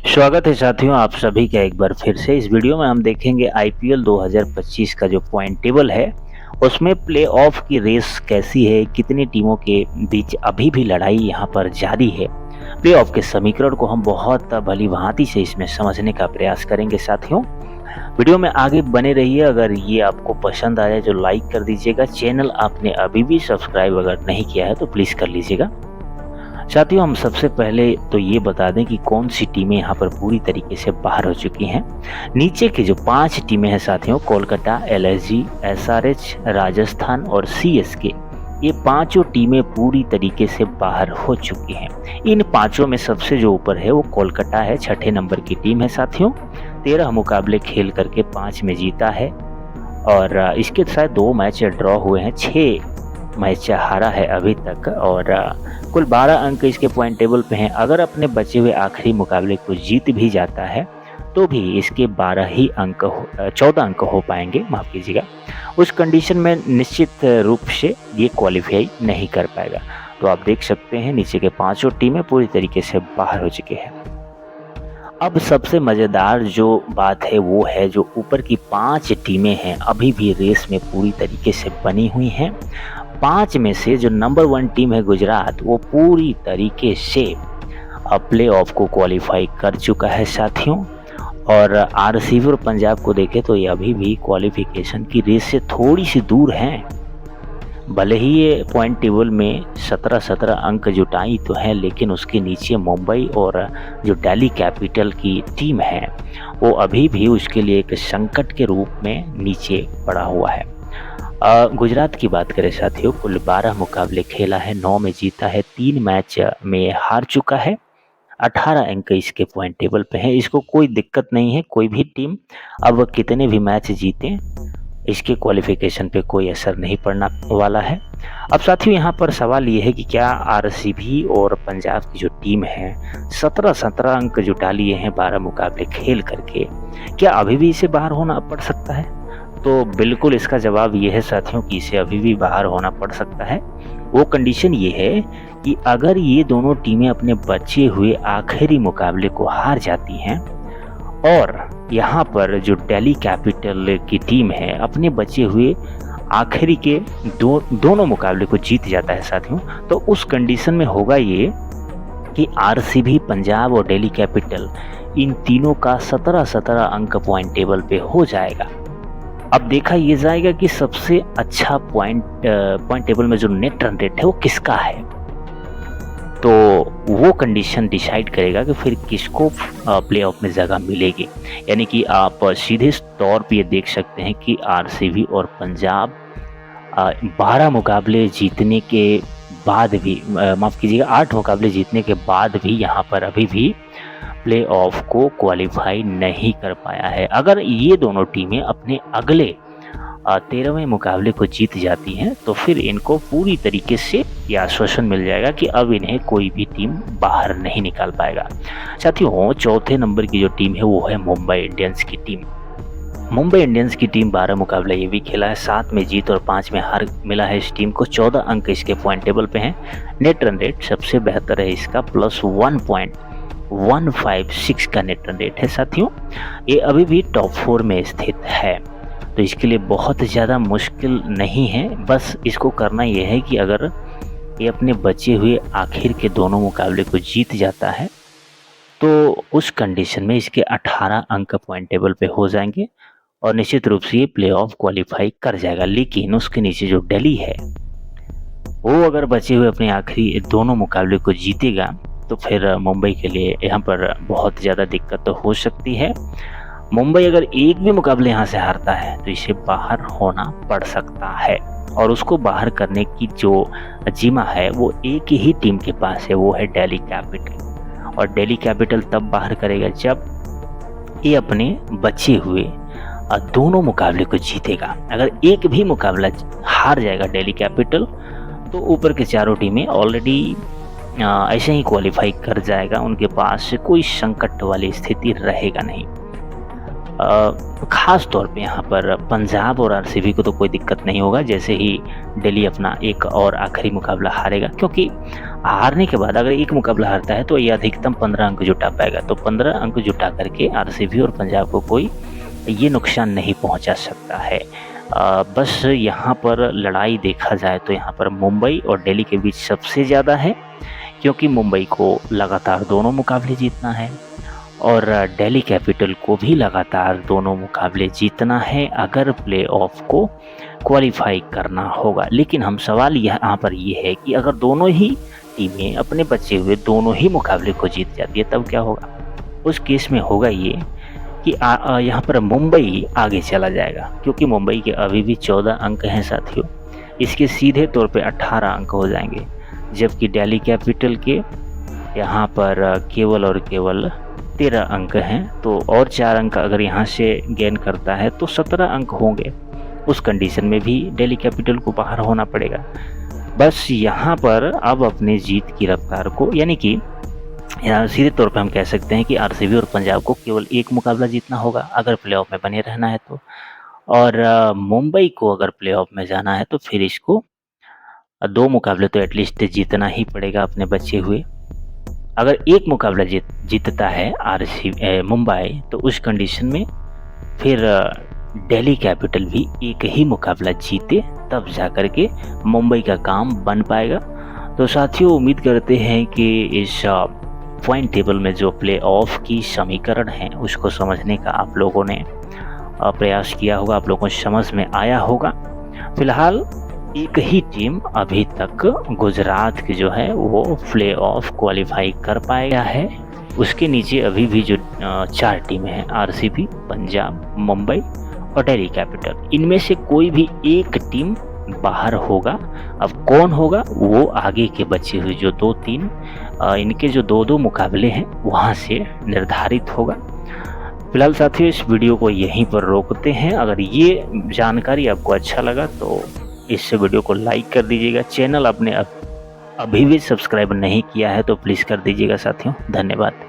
स्वागत है साथियों आप सभी का एक बार फिर से। इस वीडियो में हम देखेंगे आईपीएल 2025 का जो पॉइंट टेबल है उसमें प्लेऑफ की रेस कैसी है, कितनी टीमों के बीच अभी भी लड़ाई यहाँ पर जारी है। प्लेऑफ के समीकरण को हम बहुत भलीभांति से इसमें समझने का प्रयास करेंगे साथियों। वीडियो में आगे बने रहिए। अगर ये आपको पसंद आया तो लाइक कर दीजिएगा। चैनल आपने अभी भी सब्सक्राइब अगर नहीं किया है तो प्लीज़ कर लीजिएगा। साथियों हम सबसे पहले तो ये बता दें कि कौन सी टीमें यहाँ पर पूरी तरीके से बाहर हो चुकी हैं। नीचे की जो 5 टीमें हैं साथियों, कोलकाता, एलएसजी, एसआरएच, राजस्थान और सीएसके, ये पांचों टीमें पूरी तरीके से बाहर हो चुकी हैं। इन पांचों में सबसे जो ऊपर है वो कोलकाता है, 6ठे नंबर की टीम है साथियों। 13 मुकाबले खेल करके 5 में जीता है और इसके साथ 2 मैच ड्रॉ हुए हैं, 6 मैच हारा है अभी तक और कुल 12 अंक इसके पॉइंट टेबल पे हैं। अगर अपने बचे हुए आखिरी मुकाबले को जीत भी जाता है तो भी इसके 14 अंक हो पाएंगे, माफ़ कीजिएगा। उस कंडीशन में निश्चित रूप से ये क्वालिफाई नहीं कर पाएगा। तो आप देख सकते हैं नीचे के 5 टीमें पूरी तरीके से बाहर हो चुकी हैं। अब सबसे मज़ेदार जो बात है वो है जो ऊपर की 5 टीमें हैं अभी भी रेस में पूरी तरीके से बनी हुई हैं। 5 में से जो नंबर 1 टीम है गुजरात, वो पूरी तरीके से प्ले ऑफ को क्वालिफाई कर चुका है साथियों। और आरसीबी और पंजाब को देखें तो ये अभी भी क्वालिफिकेशन की रेस से थोड़ी सी दूर हैं। भले ही ये पॉइंट टेबल में 17-17 अंक जुटाई तो है, लेकिन उसके नीचे मुंबई और जो दिल्ली कैपिटल की टीम है वो अभी भी उसके लिए एक संकट के रूप में नीचे पड़ा हुआ है। गुजरात की बात करें साथियों, कुल 12 मुकाबले खेला है, 9 में जीता है, 3 मैच में हार चुका है, 18 अंक इसके पॉइंट टेबल पे है। इसको कोई दिक्कत नहीं है, कोई भी टीम अब कितने भी मैच जीते इसके क्वालिफिकेशन पे कोई असर नहीं पड़ना वाला है। अब साथियों यहाँ पर सवाल ये है कि क्या आरसीबी और पंजाब की जो टीम है 17-17 अंक जुटा लिए हैं 12 मुकाबले खेल करके, क्या अभी भी इसे बाहर होना पड़ सकता है? तो बिल्कुल इसका जवाब ये है साथियों कि इसे अभी भी बाहर होना पड़ सकता है। वो कंडीशन ये है कि अगर ये दोनों टीमें अपने बचे हुए आखिरी मुकाबले को हार जाती हैं और यहाँ पर जो दिल्ली कैपिटल की टीम है अपने बचे हुए आखिरी के दोनों मुकाबले को जीत जाता है साथियों, तो उस कंडीशन में होगा ये कि आरसीबी, पंजाब और दिल्ली कैपिटल इन तीनों का 17-17 अंक पॉइंट टेबल पे हो जाएगा। अब देखा ये जाएगा कि सबसे अच्छा पॉइंट टेबल में जो नेट रन रेट है वो किसका है, तो वो कंडीशन डिसाइड करेगा कि फिर किसको प्लेऑफ में जगह मिलेगी। यानी कि आप सीधे तौर पे ये देख सकते हैं कि आरसीबी और पंजाब 12 मुकाबले जीतने के बाद भी, माफ़ कीजिएगा, 8 मुकाबले जीतने के बाद भी यहाँ पर अभी भी प्ले ऑफ को क्वालिफाई नहीं कर पाया है। अगर ये दोनों टीमें अपने अगले 13वें मुकाबले को जीत जाती हैं तो फिर इनको पूरी तरीके से ये आश्वासन मिल जाएगा कि अब इन्हें कोई भी टीम बाहर नहीं निकाल पाएगा। साथियों चौथे नंबर की जो टीम है वो है मुंबई इंडियंस की टीम। मुंबई इंडियंस की टीम 12 मुकाबले ये भी खेला है, 7 में जीत और 5 में हार मिला है इस टीम को। 14 अंक इसके पॉइंट टेबल पे हैं। नेट रन रेट सबसे बेहतर है इसका, +1.156 का नेट रन रेट है साथियों। ये अभी भी टॉप 4 में स्थित है, तो इसके लिए बहुत ज़्यादा मुश्किल नहीं है। बस इसको करना यह है कि अगर ये अपने बचे हुए आखिर के दोनों मुकाबले को जीत जाता है तो उस कंडीशन में इसके 18 अंक पॉइंट टेबल पे हो जाएंगे और निश्चित रूप से ये प्लेऑफ क्वालिफाई कर जाएगा। लेकिन उसके नीचे जो दिल्ली है वो अगर बचे हुए अपने आखिरी दोनों मुकाबले को जीतेगा तो फिर मुंबई के लिए यहाँ पर बहुत ज़्यादा दिक्कत तो हो सकती है। मुंबई अगर एक भी मुकाबले यहाँ से हारता है तो इसे बाहर होना पड़ सकता है और उसको बाहर करने की जो जिम्मा है वो एक ही टीम के पास है, वो है दिल्ली कैपिटल। और दिल्ली कैपिटल तब बाहर करेगा जब ये अपने बचे हुए दोनों मुकाबले को जीतेगा। अगर एक भी मुकाबला हार जाएगा दिल्ली कैपिटल तो ऊपर के चारों टीमें ऑलरेडी ऐसे ही क्वालिफाई कर जाएगा, उनके पास से कोई संकट वाली स्थिति रहेगा नहीं। ख़ास तौर पे यहाँ पर पंजाब और आरसीबी को तो कोई दिक्कत नहीं होगा जैसे ही दिल्ली अपना एक और आखिरी मुकाबला हारेगा, क्योंकि हारने के बाद अगर एक मुकाबला हारता है तो ये अधिकतम 15 अंक जुटा पाएगा। तो 15 अंक जुटा करके आरसीबी और पंजाब को कोई ये नुकसान नहीं पहुंचा सकता है। बस यहाँ पर लड़ाई देखा जाए तो यहाँ पर मुंबई और दिल्ली के बीच सबसे ज़्यादा है, क्योंकि मुंबई को लगातार दोनों मुकाबले जीतना है और दिल्ली कैपिटल को भी लगातार दोनों मुकाबले जीतना है अगर प्लेऑफ को क्वालिफाई करना होगा। लेकिन हम सवाल यहाँ पर ये है कि अगर दोनों ही टीमें अपने बचे हुए दोनों ही मुकाबले को जीत जाती है तब क्या होगा? उस केस में होगा ये कि यहाँ पर मुंबई आगे चला जाएगा, क्योंकि मुंबई के अभी भी 14 अंक हैं साथियों। इसके सीधे तौर पे 18 अंक हो जाएंगे, जबकि दिल्ली कैपिटल के यहाँ पर केवल और केवल 13 अंक हैं। तो और 4 अंक अगर यहाँ से गेन करता है तो 17 अंक होंगे। उस कंडीशन में भी दिल्ली कैपिटल को बाहर होना पड़ेगा। बस यहाँ पर अब अपनी जीत की रफ्तार को, यानी कि यहाँ सीधे तौर पर हम कह सकते हैं कि आरसीबी और पंजाब को केवल एक मुकाबला जीतना होगा अगर प्लेऑफ में बने रहना है तो, और मुंबई को अगर प्लेऑफ में जाना है तो फिर इसको 2 मुकाबले तो एटलीस्ट जीतना ही पड़ेगा अपने बचे हुए। अगर एक मुकाबला जीतता है मुंबई, तो उस कंडीशन में फिर दिल्ली कैपिटल भी एक ही मुकाबला जीते तब जा कर के मुंबई का काम बन पाएगा। तो साथियों, उम्मीद करते हैं कि इस पॉइंट टेबल में जो प्ले ऑफ की समीकरण है उसको समझने का आप लोगों ने प्रयास किया होगा, आप लोगों को समझ में आया होगा। फिलहाल एक ही टीम अभी तक गुजरात की जो है वो प्ले ऑफ क्वालिफाई कर पाया है। उसके नीचे अभी भी जो 4 टीमें हैं, आरसीबी, पंजाब, मुंबई और दिल्ली कैपिटल, इनमें से कोई भी एक टीम बाहर होगा। अब कौन होगा वो आगे के बचे हुए जो 2-3 इनके जो 2-2 मुकाबले हैं वहाँ से निर्धारित होगा। फिलहाल साथियों, इस वीडियो को यहीं पर रोकते हैं। अगर ये जानकारी आपको अच्छा लगा तो इस वीडियो को लाइक कर दीजिएगा। चैनल आपने अभी भी सब्सक्राइब नहीं किया है तो प्लीज़ कर दीजिएगा साथियों। धन्यवाद।